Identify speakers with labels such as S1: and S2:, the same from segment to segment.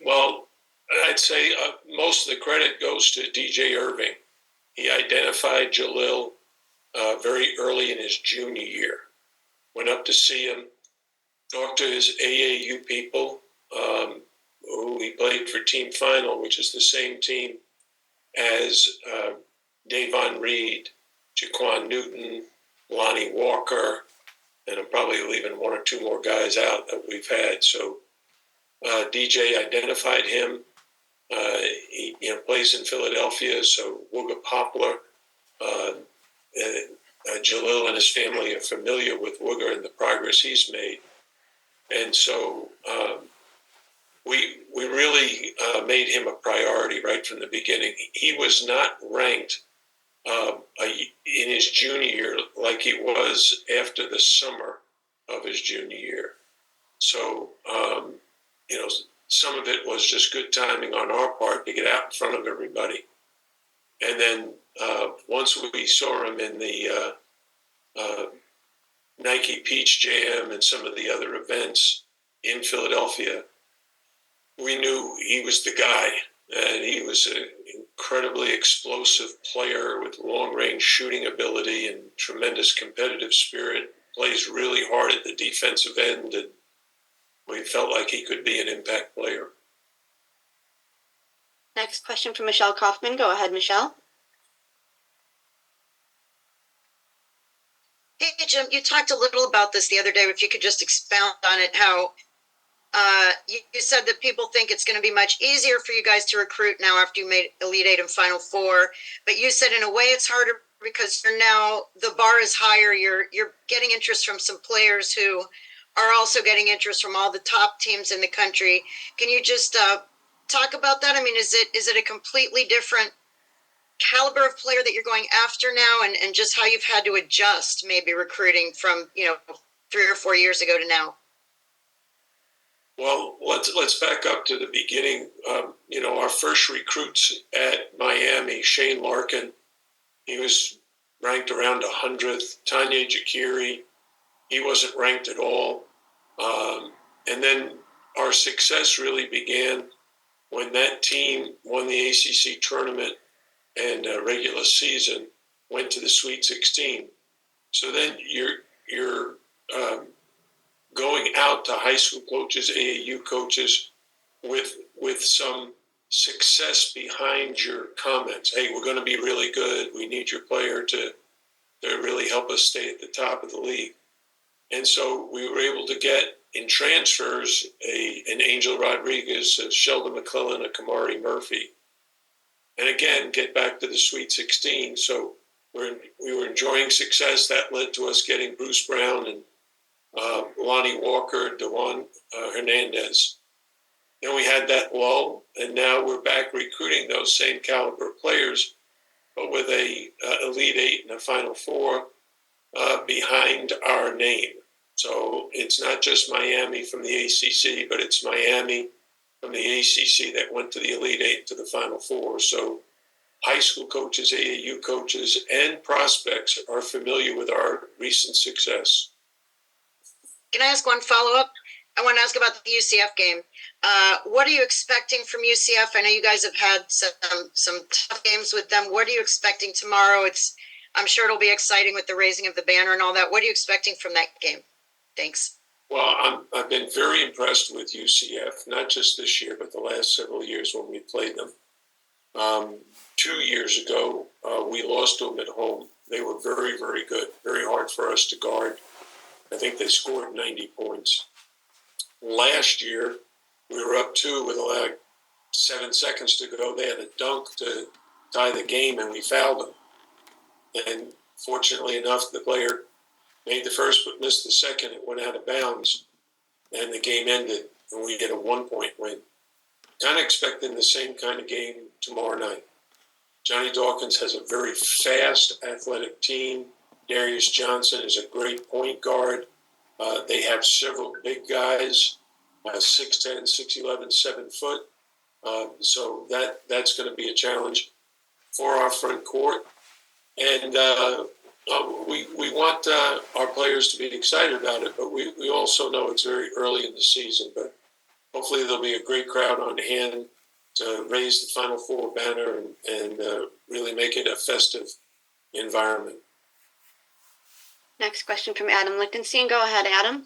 S1: Well, I'd say most of the credit goes to DJ Irving. He identified Jalil very early in his junior year. Went up to see him, talked to his AAU people, who he played for Team Final, which is the same team as Davon Reed, Jaquan Newton, Lonnie Walker, and I'm probably leaving one or two more guys out that we've had. So DJ identified him. He plays in Philadelphia, so Wooga Poplar, Jalil and his family are familiar with Wooga and the progress he's made. And so we really made him a priority right from the beginning. He was not ranked in his junior year like he was after the summer of his junior year. So, some of it was just good timing on our part to get out in front of everybody. And then once we saw him in the Nike Peach Jam and some of the other events in Philadelphia, we knew he was the guy. And he was an incredibly explosive player with long-range shooting ability and tremendous competitive spirit. Plays really hard at the defensive end, and we felt like he could be an impact player.
S2: Next question from Michelle Kaufman. Go ahead, Michelle.
S3: Hey, Jim, you talked a little about this the other day. If you could just expound on it, how you said that people think it's going to be much easier for you guys to recruit now after you made Elite Eight and Final Four. But you said in a way it's harder because you're now, the bar is higher. You're getting interest from some players who are also getting interest from all the top teams in the country. Can you just talk about that? I mean, is it a completely different caliber of player that you're going after now, and just how you've had to adjust maybe recruiting from 3 or 4 years ago to now?
S1: Well, let's back up to the beginning. Our first recruits at Miami, Shane Larkin, he was ranked around 100th. Tanya Jakiri, he wasn't ranked at all. And then our success really began when that team won the ACC tournament and regular season, went to the Sweet 16. So then you're going out to high school coaches, AAU coaches, with some success behind your comments. Hey, we're going to be really good. We need your player to really help us stay at the top of the league. And so we were able to get in transfers an Angel Rodriguez, a Sheldon McClellan, a Kamari Murphy. And again, get back to the Sweet 16. So we were enjoying success. That led to us getting Bruce Brown and Lonnie Walker, DeJuan Hernandez. Then we had that lull, and now we're back recruiting those same caliber players, but with a Elite Eight and a Final Four behind our name. So it's not just Miami from the ACC, but it's Miami from the ACC that went to the Elite Eight to the Final Four. So high school coaches, AAU coaches, and prospects are familiar with our recent success.
S3: Can I ask one follow-up? I want to ask about the UCF game. What are you expecting from UCF? I know you guys have had some tough games with them. What are you expecting tomorrow? I'm sure it'll be exciting with the raising of the banner and all that. What are you expecting from that game? Thanks.
S1: Well, I've been very impressed with UCF, not just this year, but the last several years when we played them. 2 years ago, we lost to them at home. They were very, very good, very hard for us to guard. I think they scored 90 points. Last year, we were up 2 with like 7 seconds to go. They had a dunk to tie the game, and we fouled them. And fortunately enough, the player made the first but missed the second. It went out of bounds, and the game ended, and we get a 1-point win. Kind of expecting the same kind of game tomorrow night. Johnny Dawkins has a very fast, athletic team. Darius Johnson is a great point guard. They have several big guys, 6'10", 6'11", 7 foot. So that's going to be a challenge for our front court. And we want our players to be excited about it, but we also know it's very early in the season. But hopefully there'll be a great crowd on hand to raise the Final Four banner and really make it a festive environment.
S2: Next question from Adam Lichtenstein. Go ahead, Adam.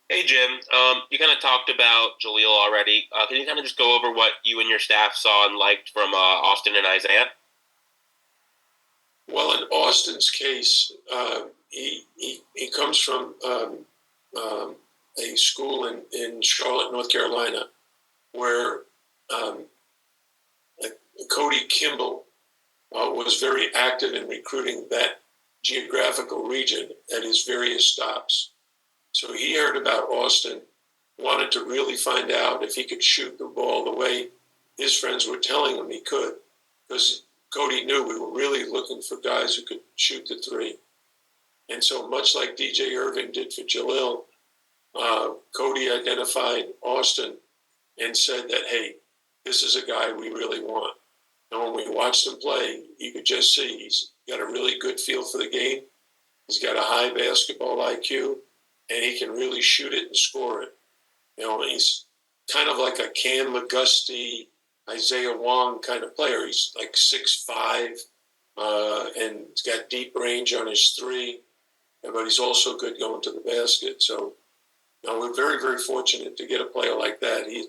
S4: Hey, Jim. You kind of talked about Jaleel already. Can you kind of just go over what you and your staff saw and liked from Austin and Isaiah?
S1: Well, in Austin's case, he comes from a school in Charlotte, North Carolina, where Cody Kimball was very active in recruiting that geographical region at his various stops. So he heard about Austin, wanted to really find out if he could shoot the ball the way his friends were telling him he could, because Cody knew we were really looking for guys who could shoot the three. And so much like DJ Irving did for Jaleel, Cody identified Austin and said that, hey, this is a guy we really want. And when we watched him play, you could just see he's got a really good feel for the game. He's got a high basketball IQ, and he can really shoot it and score it. He's kind of like a Cam McGusty, Isaiah Wong kind of player. He's like 6'5", and he's got deep range on his three, but he's also good going to the basket. So, we're very, very fortunate to get a player like that. A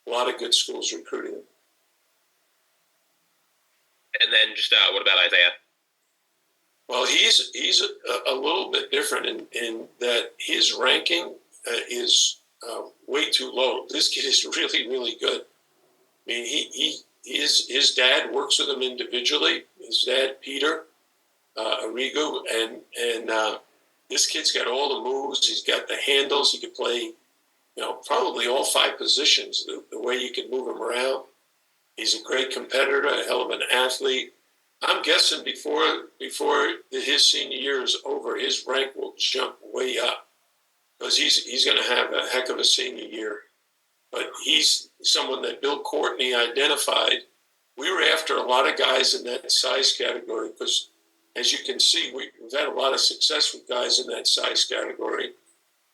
S1: lot of good schools recruiting him.
S4: And then just what about Isaiah?
S1: Well, he's a little bit different in that his ranking is way too low. This kid is really, really good. I mean, his dad works with him individually. His dad, Peter Arrigo, and this kid's got all the moves. He's got the handles. He could play, probably all 5 positions. The way you can move him around. He's a great competitor, a hell of an athlete. I'm guessing before his senior year is over, his rank will jump way up because he's going to have a heck of a senior year. But he's someone that Bill Courtney identified. We were after a lot of guys in that size category because, as you can see, we've had a lot of success with guys in that size category.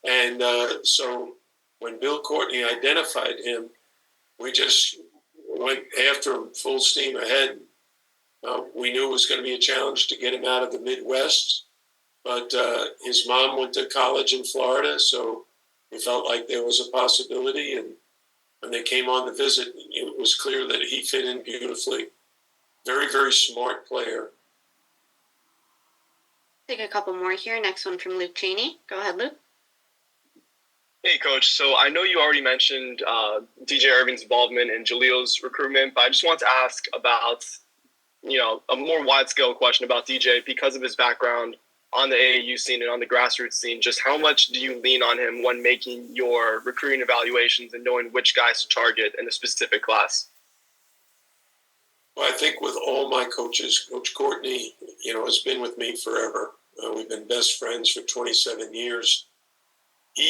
S1: And so when Bill Courtney identified him, we just went after him full steam ahead. We knew it was going to be a challenge to get him out of the Midwest, but his mom went to college in Florida, so we felt like there was a possibility. And when they came on the visit, it was clear that he fit in beautifully. Very, very smart player.
S2: Take a couple more here. Next one from Luke Cheney. Go ahead, Luke.
S5: Hey, Coach. So I know you already mentioned DJ Irving's involvement in Jaleel's recruitment, but I just want to ask about a more wide-scale question about DJ because of his background on the AAU scene and on the grassroots scene. Just how much do you lean on him when making your recruiting evaluations and knowing which guys to target in a specific class?
S1: Well, I think with all my coaches, Coach Courtney, has been with me forever. We've been best friends for 27 years. He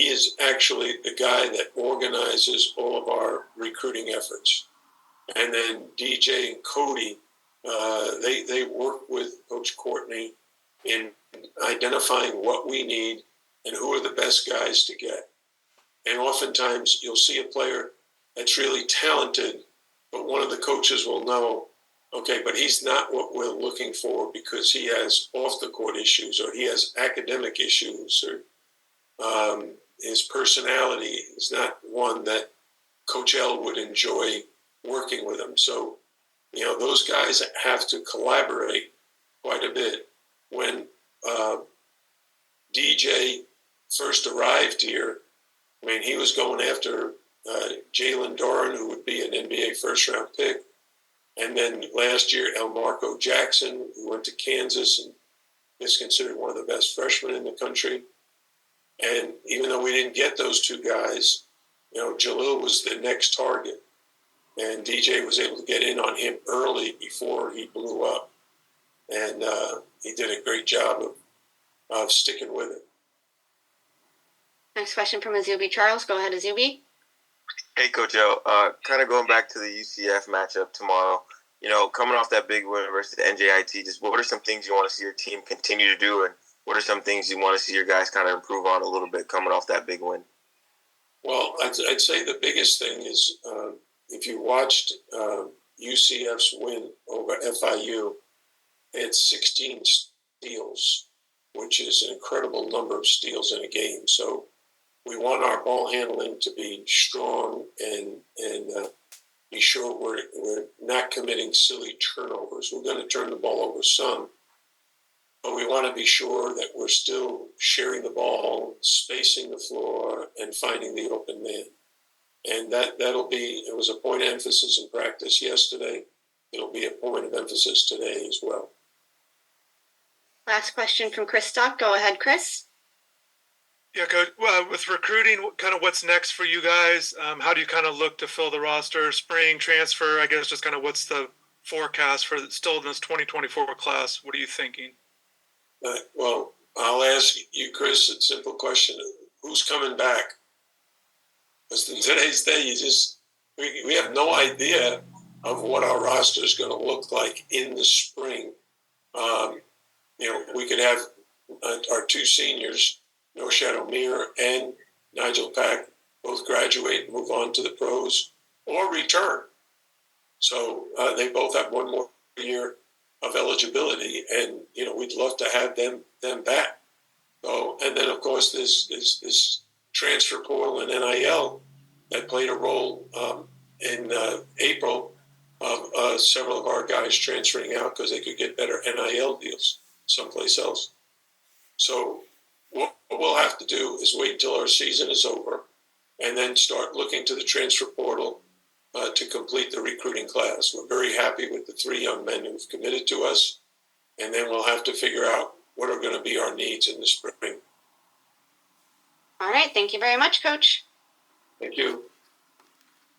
S1: is actually the guy that organizes all of our recruiting efforts. And then DJ and Cody, they work with Coach Courtney in identifying what we need and who are the best guys to get. And oftentimes you'll see a player that's really talented, but one of the coaches will know, okay, but he's not what we're looking for because he has off-the-court issues or he has academic issues or his personality is not one that Coach L would enjoy working with him. So, those guys have to collaborate quite a bit. When DJ first arrived here, he was going after Jalen Doran, who would be an NBA first-round pick. And then last year, Elmarco Jackson, who went to Kansas and is considered one of the best freshmen in the country. And even though we didn't get those 2 guys, Jaleel was the next target. And DJ was able to get in on him early before he blew up. And he did a great job of sticking with it.
S2: Next question from Azubi Charles. Go ahead, Azubi.
S6: Hey, Coach L. Kind of going back to the UCF matchup tomorrow, coming off that big win versus NJIT, just what are some things you want to see your team continue to do, and what are some things you want to see your guys kind of improve on a little bit coming off that big win?
S1: Well, I'd say the biggest thing is if you watched UCF's win over FIU, they had 16 steals, which is an incredible number of steals in a game. So we want our ball handling to be strong and be sure we're not committing silly turnovers. We're going to turn the ball over some, but we want to be sure that we're still sharing the ball, spacing the floor, and finding the open man. And that'll be, it was a point of emphasis in practice yesterday. It'll be a point of emphasis today as well.
S2: Last question from Chris Stock. Go ahead, Chris.
S7: Yeah, Coach. Well, with recruiting, kind of what's next for you guys? How do you kind of look to fill the roster? Spring transfer, I guess. Just kind of what's the forecast for still in this 2024 class? What are you thinking?
S1: Well, I'll ask you, Chris, a simple question: who's coming back? Because in today's day, we have no idea of what our roster is going to look like in the spring. We could have our two seniors, Norshad O'Meara and Nigel Pack, both graduate and move on to the pros or return. So they both have one more year of eligibility, and we'd love to have them back. So, and then of course this transfer portal and NIL that played a role in April of several of our guys transferring out because they could get better NIL deals someplace else. So what we'll have to do is wait until our season is over and then start looking to the transfer portal to complete the recruiting class. We're very happy with the 3 young men who've committed to us, and then we'll have to figure out what are going to be our needs in the spring.
S2: All right. Thank you very much, Coach.
S1: Thank you.